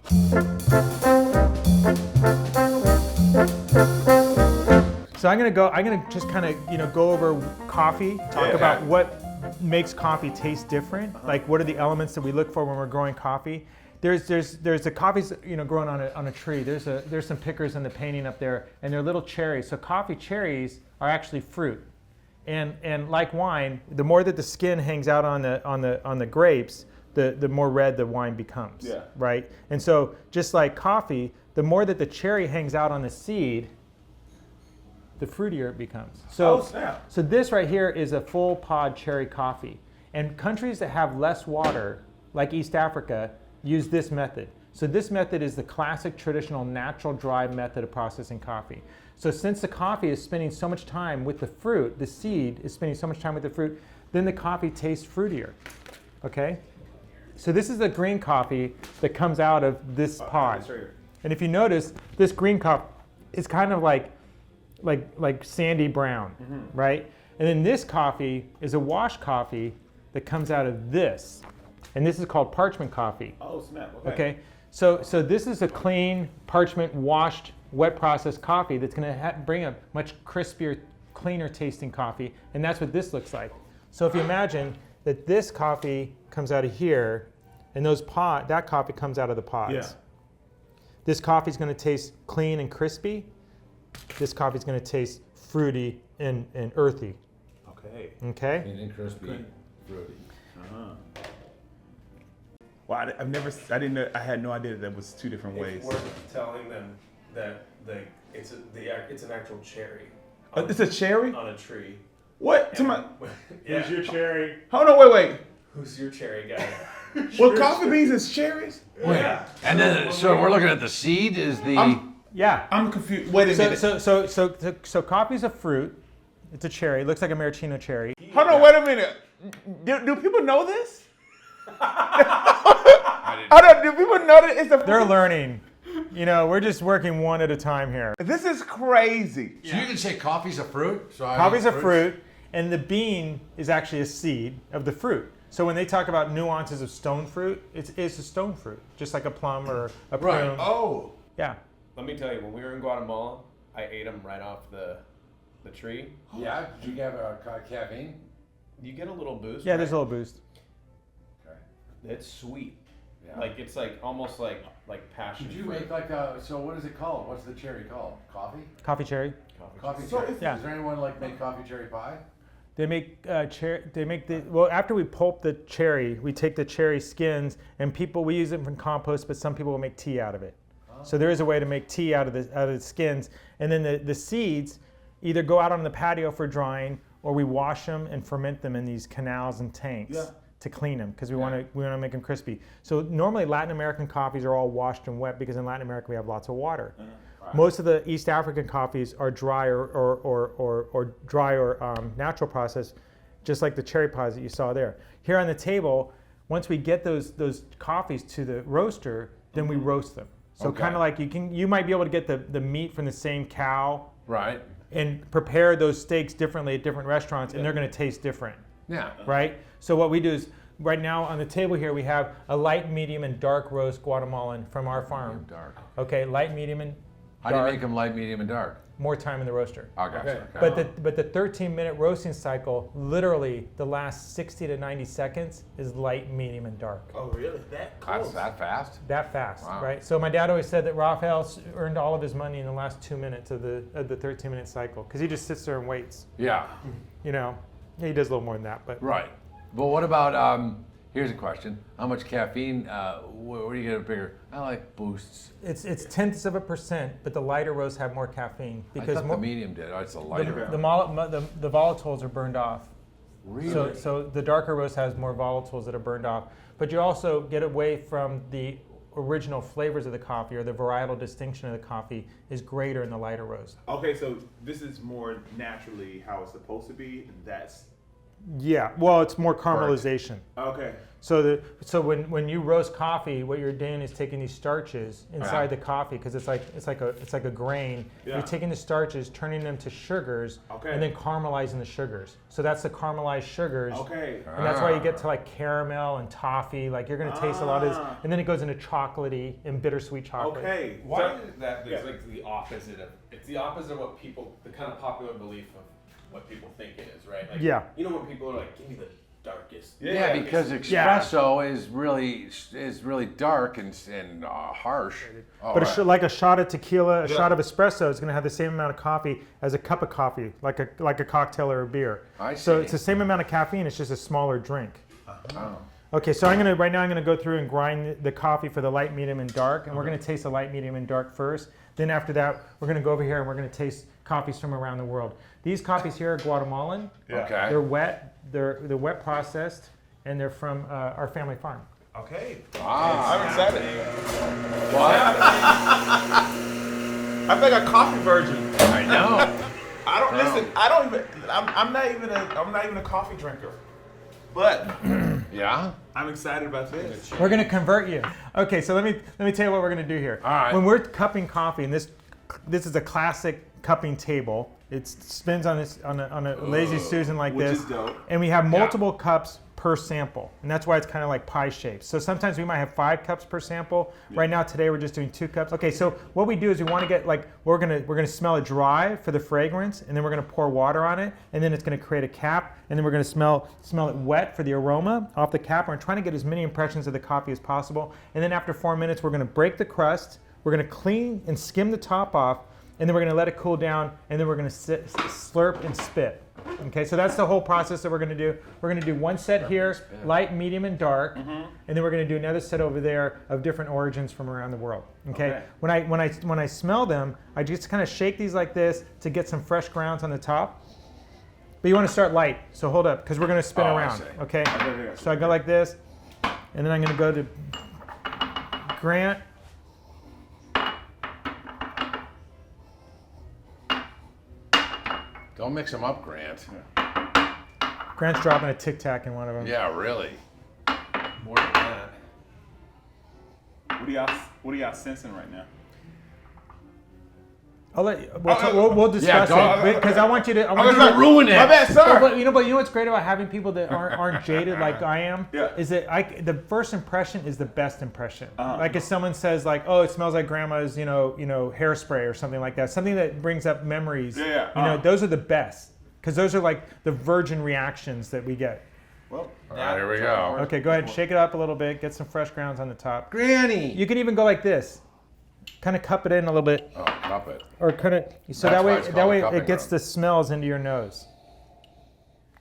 So I'm gonna just kind of go over coffee, talk about what makes coffee taste different, like what are the elements that we look for when we're growing coffee. There's the coffees growing on a tree. There's some pickers in the painting up there, and they're little cherries. So coffee cherries are actually fruit, and like wine, the more that the skin hangs out on the grapes, the more red the wine becomes. Yeah. Right. And so just like coffee, the more that the cherry hangs out on the seed, the fruitier it becomes. So this right here is a full pod cherry coffee. And countries that have less water, like East Africa, use this method. So this method is the classic traditional natural dry method of processing coffee. So since the coffee is spending so much time with the fruit, the seed is spending so much time with the fruit, then the coffee tastes fruitier. Okay? So this is the green coffee that comes out of this pod. And if you notice, this green coffee is kind of like sandy brown, right? And then this coffee is a wash coffee that comes out of this. And this is called parchment coffee. Oh, snap. Okay. So this is a clean, parchment, washed, wet processed coffee that's going to bring a much crispier, cleaner tasting coffee. And that's what this looks like. So if you imagine that this coffee comes out of here, and that coffee comes out of the pods. Yeah. This coffee is going to taste clean and crispy. This coffee is going to taste fruity and earthy. Okay. Okay. Clean and crispy, fruity. Well, I didn't know. I had no idea that was two different ways. It's worth telling them that it's an actual cherry. It's a cherry on a tree. What? Who's your cherry? Hold on, wait. Who's your cherry guy? Well, coffee beans is cherries. Wait, and then so we're looking at the seed is the. I'm confused. Wait a minute. So coffee's a fruit. It's a cherry. It looks like a maraschino cherry. Hold on, wait a minute. Do people know this? Do people know that it's a? They're learning. We're just working one at a time here. This is crazy. So you can say coffee's a fruit. So coffee's a fruit, and the bean is actually a seed of the fruit. So when they talk about nuances of stone fruit, it's a stone fruit, just like a plum or a prune. Right. Oh. Yeah. Let me tell you, when we were in Guatemala, I ate them right off the tree. Yeah. Did you have caffeine? You get a little boost. Yeah, there's a little boost. Okay. It's sweet. Yeah. Like it's like almost like passion. Did you make so what is it called? What's the cherry called? Coffee? Coffee cherry. Coffee cherry. Is there anyone make coffee cherry pie? They make after we pulp the cherry, we take the cherry skins and we use it for compost, but some people will make tea out of it. Oh. So there is a way to make tea out of the skins, and then the seeds either go out on the patio for drying, or we wash them and ferment them in these canals and tanks to clean them because we want to make them crispy. So normally Latin American coffees are all washed and wet because in Latin America we have lots of water. Right. Most of the East African coffees are dry or natural process, just like the cherry pies that you saw there. Here on the table, once we get those coffees to the roaster, then we roast them. So kind of like you might be able to get the meat from the same cow, right, and prepare those steaks differently at different restaurants, and they're going to taste different. Yeah. Right. So what we do is right now on the table here we have a light, medium, and dark roast Guatemalan from our farm. Dark. Okay, light, medium, and how do you make them light, medium, and dark? More time in the roaster. Oh, gotcha. Okay. But the 13-minute roasting cycle, literally the last 60 to 90 seconds is light, medium, and dark. Oh, really? That close? That's that fast? That fast, right? So my dad always said that Raphael earned all of his money in the last 2 minutes of the 13-minute cycle because he just sits there and waits. Yeah. He does a little more than that, but right. But what about? Here's a question: how much caffeine? Where do you get a bigger? I like boosts. It's 0.1%, but the lighter roasts have more caffeine because I thought the medium did. Oh, it's the lighter. The volatiles are burned off. Really? So the darker roast has more volatiles that are burned off, but you also get away from the original flavors of the coffee, or the varietal distinction of the coffee is greater in the lighter roast. Okay, so this is more naturally how it's supposed to be. That's Yeah, well, it's more caramelization. Okay. So when you roast coffee, what you're doing is taking these starches inside the coffee because it's like a grain. Yeah. You're taking the starches, turning them to sugars, Okay. and then caramelizing the sugars. So that's the caramelized sugars. Okay. And that's why you get to like caramel and toffee. Like you're gonna taste a lot of this, and then it goes into chocolatey and bittersweet chocolate. Okay. Why is that there's like the opposite of it's the opposite of what people the kind of popular belief of what people think it is, right? Like, Yeah. You know when people are like, give me the darkest. Yeah, because espresso is really dark and harsh. Oh, But right. like a shot of tequila, a shot of espresso is going to have the same amount of coffee as a cup of coffee, like a cocktail or a beer. I So see. it's the same amount of caffeine. It's just a smaller drink. Oh. Okay, so right now I'm gonna go through and grind the coffee for the light, medium, and dark, and we're gonna taste the light, medium, and dark first. Then after that, we're gonna go over here and we're gonna taste coffees from around the world. These coffees here are Guatemalan. Okay. They're wet. They're wet processed, and they're from our family farm. Okay. Ah. I'm excited. What? I'm like a coffee virgin. I know. I don't listen. I don't even. I'm not even a coffee drinker. But Yeah. I'm excited about this. We're gonna convert you. Okay, so let me tell you what we're gonna do here. All right. When we're cupping coffee, and this is a classic cupping table. It spins on a lazy Susan like Which this, is dope. and we have multiple cups per sample, and that's why it's kind of like pie shaped. So sometimes we might have 5 cups per sample. Right now, today we're just doing 2 cups. Okay, so what we do is we want to get like we're gonna smell it dry for the fragrance, and then we're gonna pour water on it, and then it's gonna create a cap, and then we're gonna smell it wet for the aroma off the cap. We're trying to get as many impressions of the coffee as possible, and then after 4 minutes, we're gonna break the crust. We're gonna clean and skim the top off, and then we're gonna let it cool down, and then we're gonna slurp and spit. Okay, so that's the whole process that we're gonna do. We're gonna do one set here, light, medium, and dark, and then we're gonna do another set over there of different origins from around the world. Okay. When I smell them, I just kind of shake these like this to get some fresh grounds on the top. But you want to start light, so hold up, because we're gonna spin I around. see. Okay. So I go like this, and then I'm gonna go to Grant. Don't mix them up, Grant. Grant's dropping a Tic Tac in one of them. Yeah, really. More than that. What are y'all sensing right now? I'll let you, we'll discuss don't- it because I want you to. I want Let's you to not ruin it. My bad, sir. But you know what's great about having people that aren't jaded like I am Yeah. is that the first impression is the best impression. Like if someone says like, "Oh, it smells like grandma's, hairspray" or something like that, something that brings up memories. Yeah. Those are the best because those are like the virgin reactions that we get. Well, All right, here we go. Okay, go ahead and shake it up a little bit, get some fresh grounds on the top. Granny. You can even go like this, kind of cup it in a little bit. Oh, cup it. Or kind of so That's that why way it's called a cupping it gets room. the smells into your nose.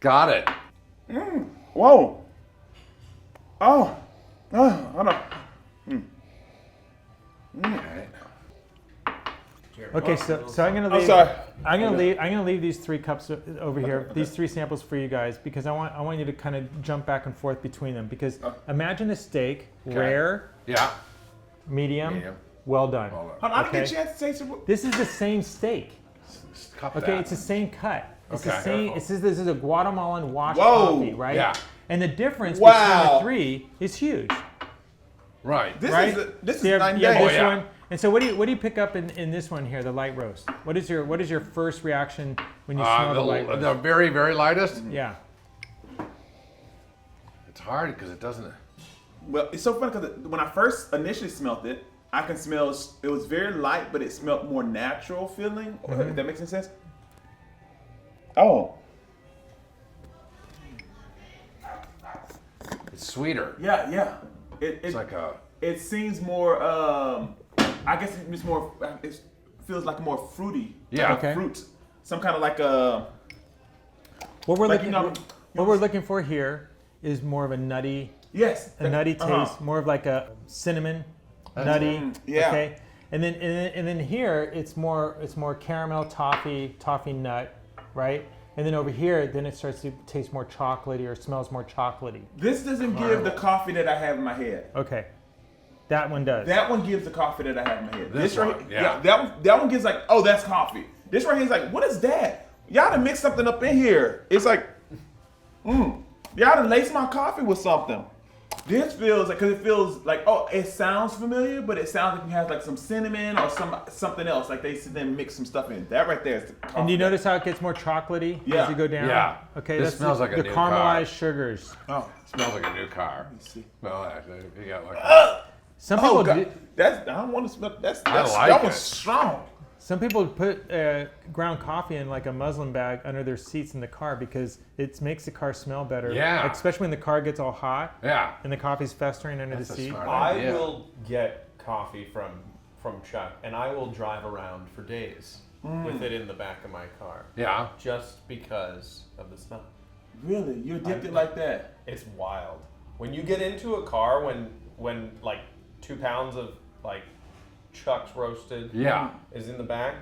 Got it. whoa. Oh, hold on. Okay. Okay, so I'm gonna I'm leave. sorry. I'm gonna leave these 3 cups over here. These 3 samples for you guys because I want you to kind of jump back and forth between them because imagine a steak, rare, Yeah. medium, well done. Hold on. Hold on, I didn't get a Okay. chance to say some. This is the same steak. Cup Okay, that. it's the same cut. It's the Okay. same. This is a Guatemalan washed Whoa. coffee, right? Yeah. And the difference Wow. between the 3 is huge. Right. This Right? is So you have- night and you have day. this yeah. one. And so what do you pick up in this one here, the light roast? What is your first reaction when you smell the light roast? The very, very lightest. Yeah. It's hard because it doesn't. Well, it's so funny because when I first initially smelled it, I can smell it was very light, but it smelled more natural feeling. If that makes any sense. Oh, It's sweeter. yeah. It's like a. It seems more. I guess it's more. It feels like more fruity. Yeah. Like Okay. fruit. Some kind of like a. What we're Like, looking you know- what we're looking for here is more of a nutty Yes. taste, Uh-huh. more of like a cinnamon, nutty. yeah. Okay. And then here it's more caramel, toffee nut, right? And then over here, then it starts to taste more chocolatey or smells more chocolatey. This doesn't give the coffee that I have in my head. Okay. That one does. That one gives the coffee that I have in my head. This right one, here, yeah. that one gives like, oh, that's coffee. This right here is like, what is that? Y'all done mixed something up in here. It's like, Y'all done lace my coffee with something. This feels like, cause it feels like, oh, it sounds familiar, but it sounds like it has like some cinnamon or something else. Like they sit there and mix some stuff in. That right there is the coffee. And do you notice how it gets more chocolatey as you go down? Yeah. Okay, This that's smells like a the new caramelized car. sugars. Oh, Smells like a new car. let me see. Well, actually, you got like. Some people Oh, do, God. That's, I don't want to smell, that's I like that it. one's strong. some people put ground coffee in like a muslin bag under their seats in the car because it makes the car smell better. Yeah. Like, especially when the car gets all hot Yeah. and the coffee's festering under That's the a seat. smart I idea. will get coffee from Chuck, and I will drive around for days with it in the back of my car, Yeah. just because of the smell. Really? You're addicted like that? It's wild. When you get into a car, when like 2 pounds of like Chuck's roasted Yeah. is in the back.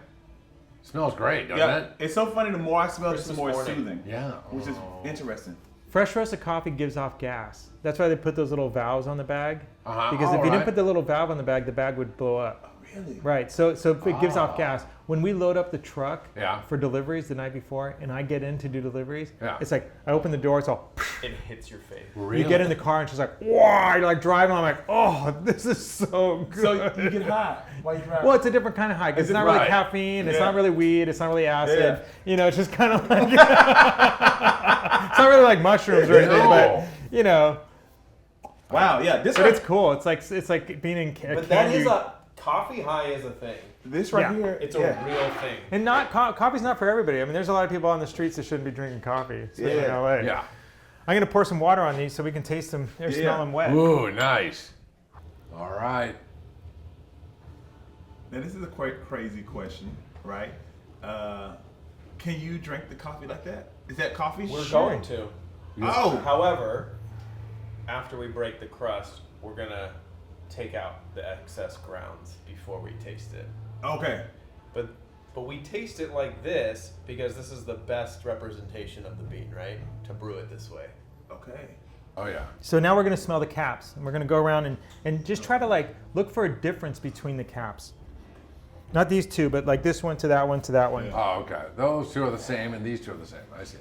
Smells great, doesn't Yeah. it? It's so funny. The more I smell, Christmas the more it's morning. soothing. Yeah. Which is interesting. Fresh roasted coffee gives off gas. That's why they put those little valves on the bag. Uh-huh. Because if All you didn't right. put the little valve on the bag would blow up. Really? Right. So it gives off gas. When we load up the truck Yeah. for deliveries the night before, and I get in to do deliveries, Yeah. it's like I open the door, it's all. It hits your face. Really? You get in the car and she's like, "Wow!" You're like driving. I'm like, "Oh, this is so good." So you get high while you drive. Well, it's a different kind of high. 'Cause Is it's it not really right? caffeine. It's Yeah. not really weed. It's not really acid. Yeah. You know, it's just kind of like it's not really like mushrooms or anything, No. but you know. Wow. Yeah. This But right, it's cool. It's like being in a But that candy. is a coffee high is a thing. this right Yeah. here. It's a yeah. real thing. And not coffee's not for everybody. I mean, there's a lot of people on the streets that shouldn't be drinking coffee, especially in Yeah. LA. Yeah. I'm gonna pour some water on these so we can taste them or Yeah. smell them wet. Ooh, nice. All right. Now this is a quite crazy question, right? Can you drink the coffee like that? Is that coffee? We're Sure. going to. Oh. However, after we break the crust, we're gonna take out the excess grounds before we taste it. Okay. But we taste it like this because this is the best representation of the bean, right? To brew it this way. Okay. Oh, yeah. So now we're gonna smell the caps, and we're gonna go around and just try to like look for a difference between the caps. Not these two, but like this one to that one to that one. Yeah. Oh, okay. Those two are the same, and these two are the same. I see.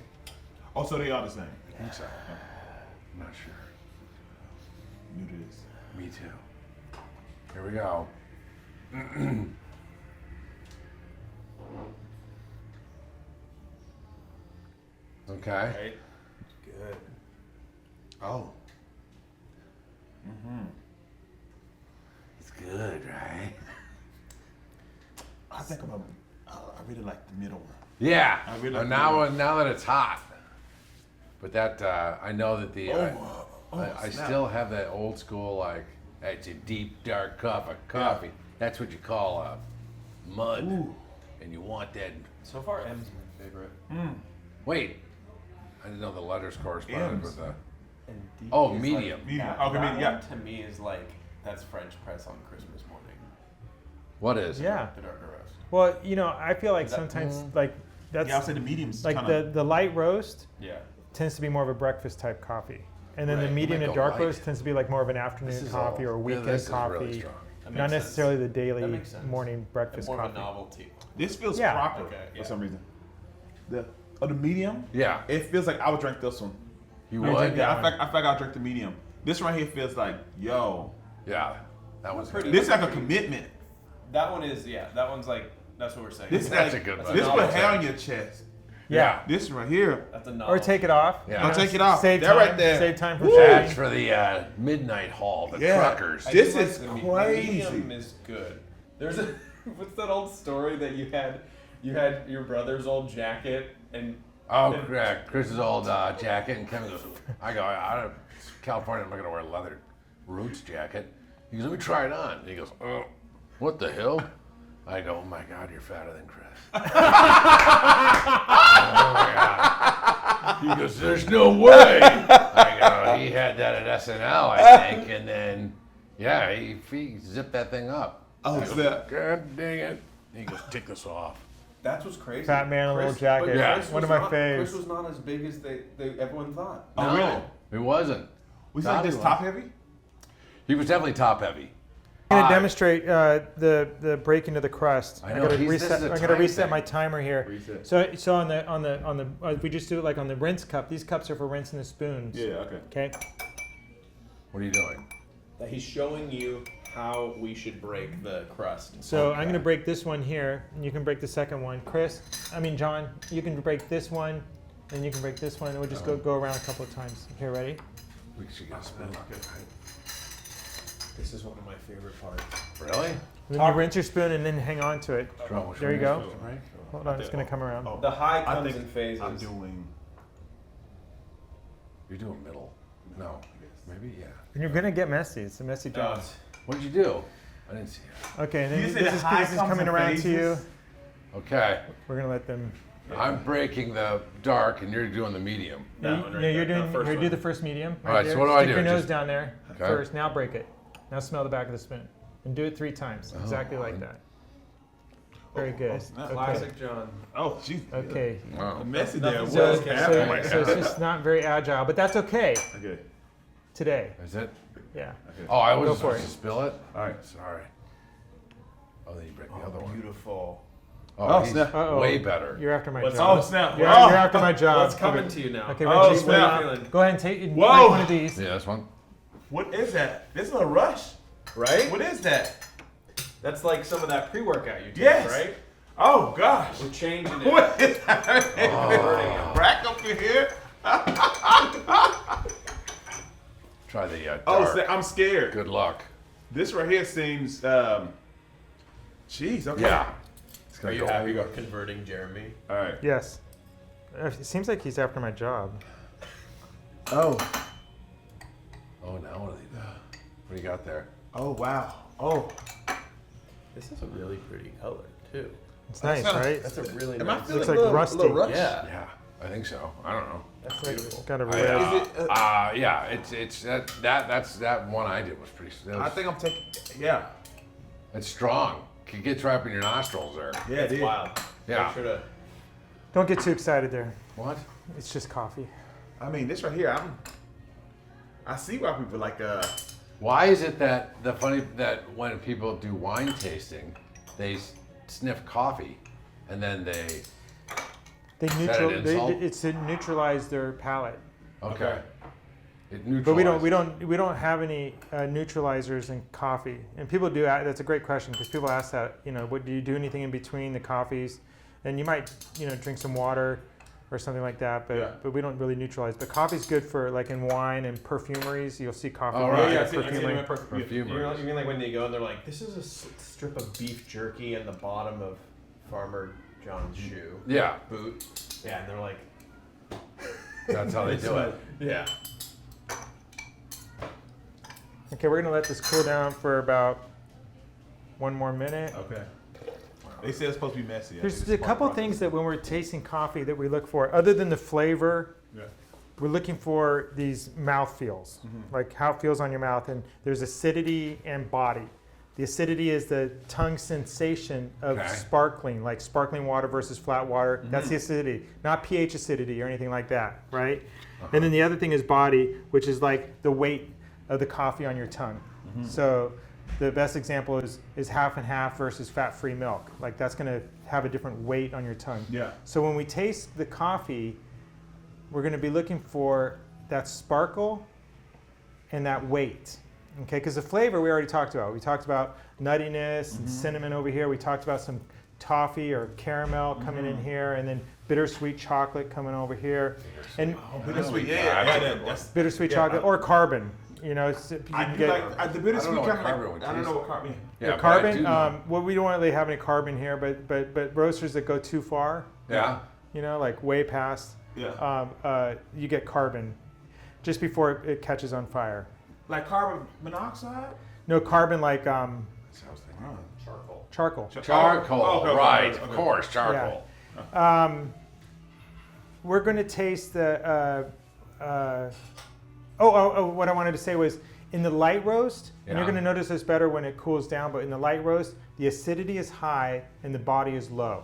Oh, so they are the same. I think so. I'm not sure. New to this. Me too. Here we go. Okay. Right? Good. Oh. It's good, right? I think I really like the middle one. Yeah. I really But like now that it's hot. But that I know that the I snap. still have that old school like it's a deep dark cup of coffee. That's what you call mud, Ooh. and you want that. So far, M's my favorite. Wait, I didn't know the letters corresponded M's. with the. And D Oh, is medium. Like, Medium. That, Okay, that medium, yeah. one to me is like that's French press on Christmas morning. What is? Yeah. The darker roast. Well, you know, I feel like Is that- sometimes like that's Yeah, I'll say the medium's like kinda, the light roast Yeah. tends to be more of a breakfast type coffee, and then Right, the you medium might and go dark light. roast tends to be like more of an afternoon coffee or a weekend this coffee, is really strong. That not makes necessarily sense. the That daily makes sense. morning breakfast More of a coffee. novelty. this feels Yeah. proper Okay, yeah. for some reason. The medium, Yeah, it feels like I would drink this one. you I would. drink Yeah, that I feel like I'll drink the medium. This right here feels like, yo, Yeah, that was Pretty- this is like a commitment. That one is that one's like that's what we're saying. This is That's like, a good one. This That's put a hair on your chest. Yeah. This right here. That's a novel. Or take it off. Yeah. Don't take it off. Save That time. right there. Save time for That's shipping. for the midnight haul, the Yeah. truckers. I This do like is the crazy. medium is good. There's a what's that old story that you had your brother's old jacket and Oh, correct. Chris's old jacket, and Kevin goes, I go, out of California, I'm not going to wear a leather Roots jacket. He goes, let me try it on. And he goes, oh, what the hell? I go, oh my God, you're fatter than Chris. Oh my God. He goes, there's no way. I go, he had that at SNL, I think, and then, yeah, he zipped that thing up. Oh, I go, snap. God dang it. And he goes, take this off. that's what's crazy. Fat man in a little Chris- jacket. but Yeah. Chris One was of my not- faves. Chris was not as big as they everyone thought. Oh, No, really? It wasn't. Was Thought like he this was. top heavy? He was definitely top heavy. I'm going to demonstrate the breaking of the crust. I know, gotta this is a I'm going to time reset thing. my timer here. Reset. So on the if we just do it like on the rinse cup. These cups are for rinsing the spoons. Yeah, okay. Okay. What are you doing? That he's showing you how we should break the crust. So I'm going to break this one here, and you can break the second one. John, you can break this one, and you can break this one, and we'll just go around a couple of times. Okay, ready? We should get a spoon. This is one of my favorite parts. Really? And then you rinse your spoon and then hang on to it. There you go. Right? Hold on, it's going to come around. Oh, The high I comes think in phases. I'm doing. You're doing middle. No. Maybe, yeah. And you're going to get messy. It's a messy job. What did you do? I didn't see it. Okay, and then You this said is high comes coming in around to you. phases? Okay. We're going to let them... I'm breaking the dark and you're doing the medium. No, you're do the first medium. All right, there. so what do I Stick do? your nose Just- down there Okay. first. Now break it. Now smell the back of the spoon. And do it 3 times. Exactly like that. Very good. snap. Okay. Classic John. Oh, jeez. Okay. Wow. Messy there. Nothing So, What's Okay. happening? so it's just not very agile, but that's okay Okay. today. Is it? Yeah. Oh, I was Go for supposed it. to spill it? All right. Sorry. Oh, then you break the other one. Beautiful. Oh, Oh, he's snap. Uh-oh. way better. You're after my What's job. Oh, snap. You're, Oh. you're after my job. What's coming Okay. to you now? Okay, Oh, Reggie, snap. go ahead and take break Whoa. one of these. Yeah, this one. What is that? This is a rush. Right? What is that? That's like some of that pre-workout you take, Yes. right? Oh gosh. We're changing it. What is that? Crack up in here. Try the dark. Oh, I'm scared. Good luck. This right here seems. Jeez. Okay. Yeah. It's Are gonna you go happy over. about converting Jeremy? All right. Yes. It seems like he's after my job. Oh. Oh, now what do they do? What do you got there? Oh wow. Oh. This is a really pretty color too. It's nice, right? That's a really Am I nice. feeling Looks like a little, rusty. little rush? Yeah. Yeah, I think so. I don't know. That's It's like beautiful. got a I, red. yeah, it's that one I did was pretty. That I was, think I'm taking. Yeah. it's strong. It gets right up in your nostrils there. Yeah. It's wild. Yeah. Make sure to. Don't get too excited there. What? It's just coffee. I mean, this right here. I see why people like. Why is it that when people do wine tasting, they sniff coffee, and then they It's to neutralize their palate. okay. It neutralizes. But we don't have any neutralizers in coffee. And people do. That's a great question because people ask that. What do you do anything in between the coffees? And you might drink some water or something like that. But Yeah. but we don't really neutralize. But coffee's good for like in wine and perfumeries. You'll see coffee. Oh, with right. I've seen perfumery. them in Perfumers. You mean like when they go and they're like, this is a strip of beef jerky in the bottom of Farmer John's shoe. Yeah, Boot. Yeah, and they're like, that's how they do it. yeah. Okay, we're gonna let this cool down for about 1 more minute. Okay. They said it's supposed to be messy. I think There's it's a part couple of the things that when we're tasting coffee that we look for, other than the flavor, process. we're looking for these mouth feels, like how it feels on your mouth. And there's acidity and body. The acidity is the tongue sensation of Okay. sparkling, like sparkling water versus flat water. That's the acidity, not pH acidity or anything like that, right? And then the other thing is body, which is like the weight of the coffee on your tongue. So the best example is half and half versus fat-free milk. Like that's going to have a different weight on your tongue. Yeah. So when we taste the coffee, we're going to be looking for that sparkle and that weight. Okay, because the flavor we already talked about. We talked about nuttiness and cinnamon over here. We talked about some toffee or caramel coming in here, and then bittersweet chocolate coming over here. And Bittersweet. That's bittersweet yeah, chocolate or carbon. You know, you I can do get like the bittersweet. I don't know what kinda carbon like- would I don't taste know what carbon. Yeah, the but I carbon. do know. Well, we don't really have any carbon here, but roasters that go too far, Yeah. like way past, Yeah. you get carbon just before it catches on fire. Like carbon monoxide. No carbon like That's what I was thinking. Charcoal. charcoal. Charcoal, okay, right? okay. Of course, charcoal. We're going to taste the. What I wanted to say was in the light roast, and you're Yeah. going to notice this better when it cools down. But in the light roast, the acidity is high and the body is low.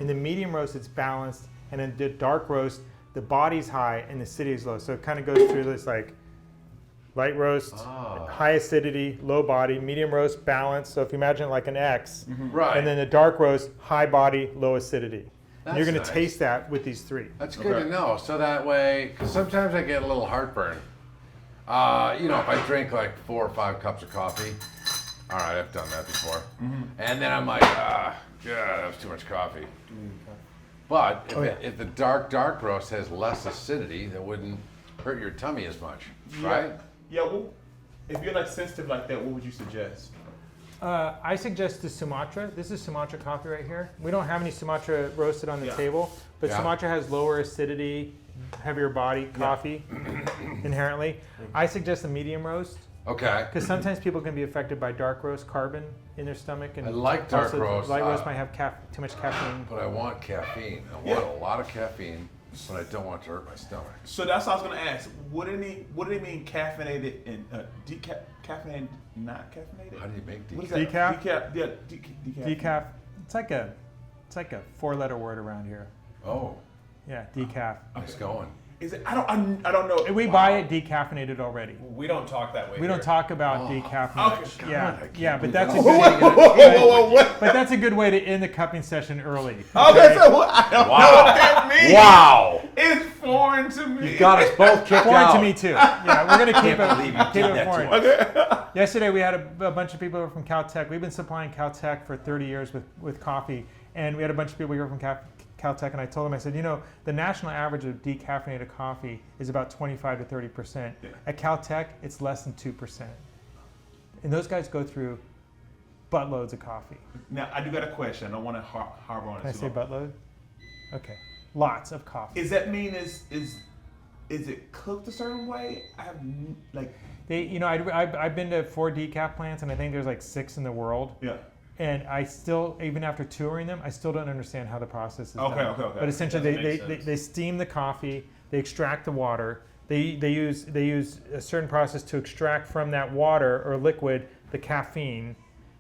In the medium roast, it's balanced, and in the dark roast, the body's high and the acidity is low. So it kind of goes through this like light roast, high acidity, low body, medium roast, balanced. So if you imagine it like an X, Right. and then the dark roast, high body, low acidity. And you're That's going to nice. taste that with these three. That's good to know. So that way, because sometimes I get a little heartburn. If I drink like 4 or 5 cups of coffee, all right, I've done that before. And then I'm like, God, that was too much coffee. But if the dark roast has less acidity, that wouldn't hurt your tummy as much, right? Yeah. Well, if you're like sensitive like that, what would you suggest? I suggest the Sumatra. This is Sumatra coffee right here. We don't have any Sumatra roasted on the table, but Sumatra has lower acidity, heavier body coffee inherently. I suggest a medium roast Okay. because sometimes people can be affected by dark roast carbon in their stomach. And I like dark also roast. Light roast might have too much caffeine. But I want caffeine. I want a lot of caffeine, but I don't want to hurt my stomach. So that's what I was gonna ask. What do they mean caffeinated and caffeinated, not caffeinated? How do you make What is decaf? that? Decaf? Yeah, decaf. Decaf. It's like a 4-letter word around here. Oh, Yeah, decaf. nice going. Is it? I don't know. We buy it decaffeinated already. We don't talk that way. We don't here. talk about decaf Okay. much. God, I Yeah, can't yeah, but believe that's a I'm good. sitting in a Whoa, what? But that's a good way to end the cupping session early. Okay, so I don't know what that means. Wow. It's foreign to me. You got us both kicked Foreign out. to me too. Yeah, we're gonna keep believe you it did that to foreign. Okay. Yesterday we had a bunch of people from Caltech. We've been supplying Caltech for 30 years with coffee, and we had a bunch of people here from Caltech, and I told them, I said, the national average of decaffeinated coffee is about 25 to 30%. Yeah. At Caltech, it's less than 2%. And those guys go through buttloads of coffee. Now I do got a question. I don't want to harbor on it. Can I too say long. buttload? Okay. Lots of coffee. Is that mean is it cooked a certain way? I have like I've been to 4 decaf plants, and I think there's like 6 in the world. yeah. And I still, even after touring them, I still don't understand how the process is done. Okay. But essentially, Doesn't make sense. they steam the coffee, they extract the water. They use a certain process to extract from that water or liquid the caffeine.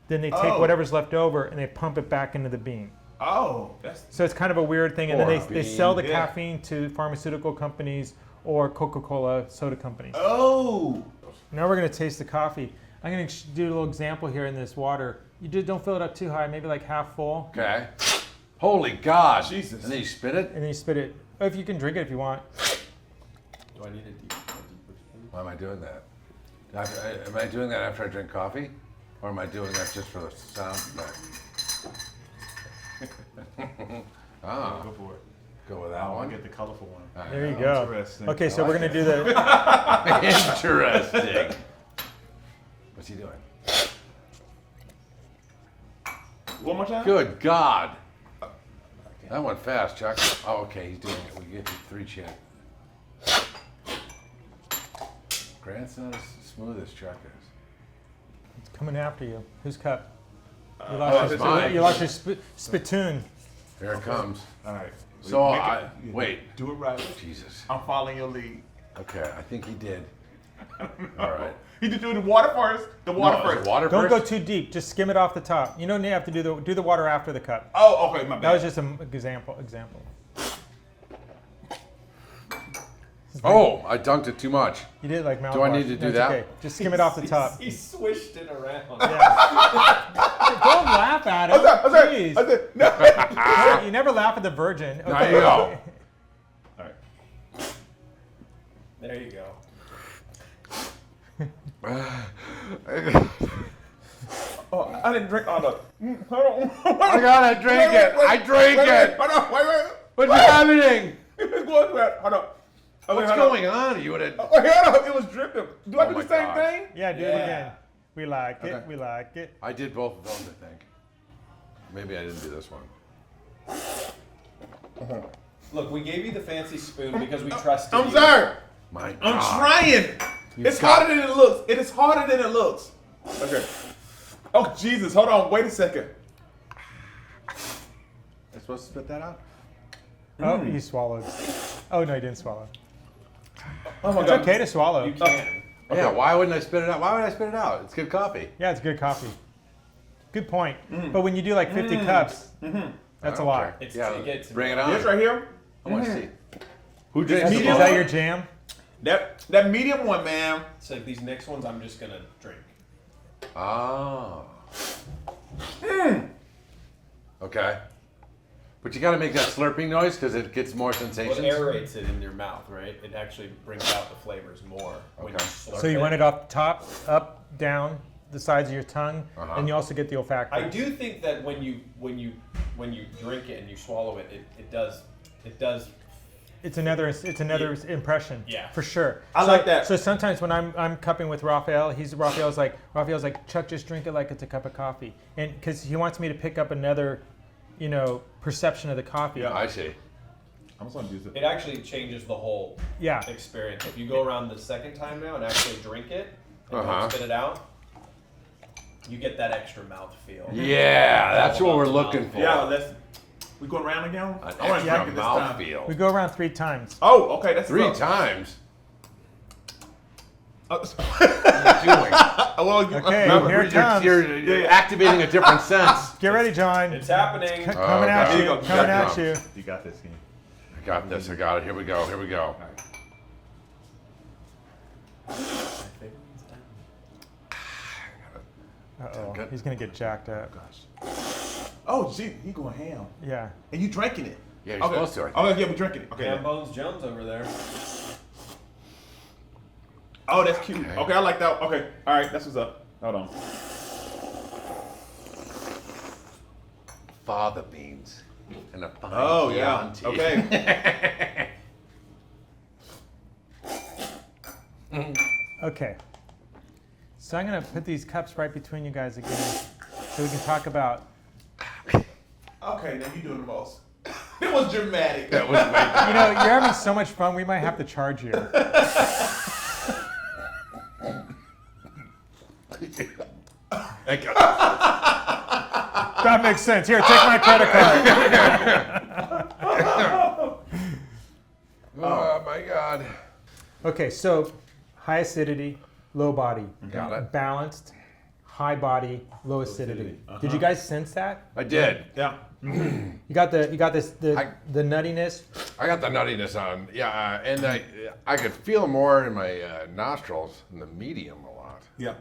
Then they take whatever's left over and they pump it back into the bean. Oh, that's So it's kind of a weird thing. And Or then a they bean, sell the yeah. caffeine to pharmaceutical companies or Coca-Cola soda companies. oh. Now we're going to taste the coffee. I'm going to do a little example here in this water. You just don't fill it up too high, maybe like half full. Okay. Holy God. Jesus. And then you spit it? And then you spit it. Or if you can drink it if you want. Do I need a deeper spoon? Why am I doing that? Am I doing that after I drink coffee? Or am I doing that just for the sound effect? Go for it. Go with that I one. get the colorful one. All right. There you go. Interesting. Okay, so we're going to do the... Interesting. What's he doing? One more time. Good God. That went fast, Chuck. Oh, okay, he's doing it. We get you 3 chin. Grant's not as smooth as Chuck is. It's coming after you. Whose cup? You it's mine. lost your spittoon. Here it comes. All right. So Make it- I wait. Do it right. Jesus. I'm following your lead. Okay, I think he did. All right. You just do the water first. The water No, is first. it water Don't first? go too deep. Just skim it off the top. You don't have to do the water after the cup. Oh, okay. My bad. That was just an example. Oh, I dunked it too much. You did like mouthwash. Do I need to do It's that? Okay. Just skim it off the top. He swished it around. Don't laugh at it. I'm sorry. Jeez. I said, no. You never laugh at the virgin. There you go. All right. There you go. Oh, I didn't drink all the. Hold on. I gotta drink it. I drank it. Hold on. Wait. What's happening? It's going bad. Hold on. Okay, What's hold on. going on? You would have. Oh, hold on. It was dripping. Do I Oh do my the same God. thing? Yeah, do it again. We like it. Okay. We like it. I did both of those, I think. Maybe I didn't do this one. Look, we gave you the fancy spoon because we trusted I'm you. sorry. My I'm God. trying. It's got- harder than it looks. It is harder than it looks. Okay. Oh, Jesus. Hold on. Wait a second. Am I supposed to spit that out? Oh, he swallowed. Oh no, he didn't swallow. Oh, my It's God. okay to swallow. You can. Yeah, why wouldn't I spit it out? Why would I spit it out? It's good coffee. Yeah, it's good coffee. Good point. But when you do like 50 cups, that's a lot. It's Yeah, it gets bring it on. This right here? I want to see. Who drinks Is the that most? your jam? That medium one, man. So like these next ones, I'm just gonna drink. Oh. Okay. But you got to make that slurping noise because it gets more Well, sensations. it aerates it in your mouth, right? It actually brings out the flavors more when you Okay. slurp So you it. want it off the top, up, down, the sides of your tongue, and you also get the olfactory. I do think that when you drink it and you swallow it, it does. It's another impression. Yeah. For sure. I like that. So sometimes when I'm cupping with Raphael, Raphael's like, Chuck, just drink it like it's a cup of coffee, and because he wants me to pick up another, perception of the coffee. Yeah. I see. I'm just gonna use it. It actually changes the whole Yeah. experience. If you go around the second time now and actually drink it and Uh-huh. don't spit it out, you get that extra mouth feel. Yeah, that's what we're All about the looking for. Yeah, we going around again? An I want to extra drink it this time. mouthfeel. We go around 3 times. Oh, okay, that's Three up. times. Oh, What are you doing? well, Okay, remember, here it comes. You're activating a different sense. Get ready, John. It's happening. Coming at God. you. Here you go. Coming Got at you. You got this, King. I got this. I got it. Here we go. Here we go. Uh-oh. Good. He's gonna get jacked up. Oh, gee, he going ham. Yeah. And you drinking it? Yeah, you're Okay. supposed to. I think. Okay, yeah, we drinking it. Okay. Cam Bones Jones over there. Oh, that's cute. Okay. Okay, I like that. Okay, all right, that's what's up. Hold on. Fava beans and a fine Oh yeah. Chianti. Okay. Okay. So I'm gonna put these cups right between you guys again, so we can talk about. Okay, now you doing the most. It was dramatic. That was my. You're having so much fun. We might have to charge you. Thank you. That makes sense. Here, take my credit card. Oh my God. Okay, so high acidity, low body. Got it. Balanced, high body, low acidity. Did you guys sense that? I did. Yeah. You got the nuttiness. I got the nuttiness on. Yeah, and I could feel more in my nostrils in the medium a lot. Yeah.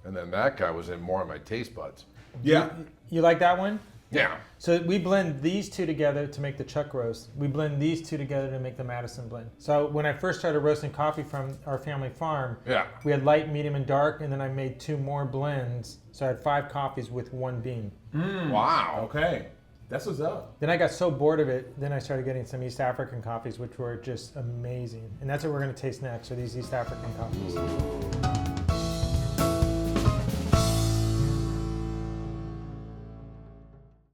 And then that guy was in more of my taste buds. Yeah. You like that one? Yeah. So we blend these two together to make the Chuck roast. We blend these two together to make the Madison blend. So when I first started roasting coffee from our family farm, Yeah. we had light, medium, and dark, and then I made 2 more blends. So I had 5 coffees with 1 bean. Wow. Okay. That's what's up. Then I got so bored of it, then I started getting some East African coffees, which were just amazing. And that's what we're going to taste next, are these East African coffees.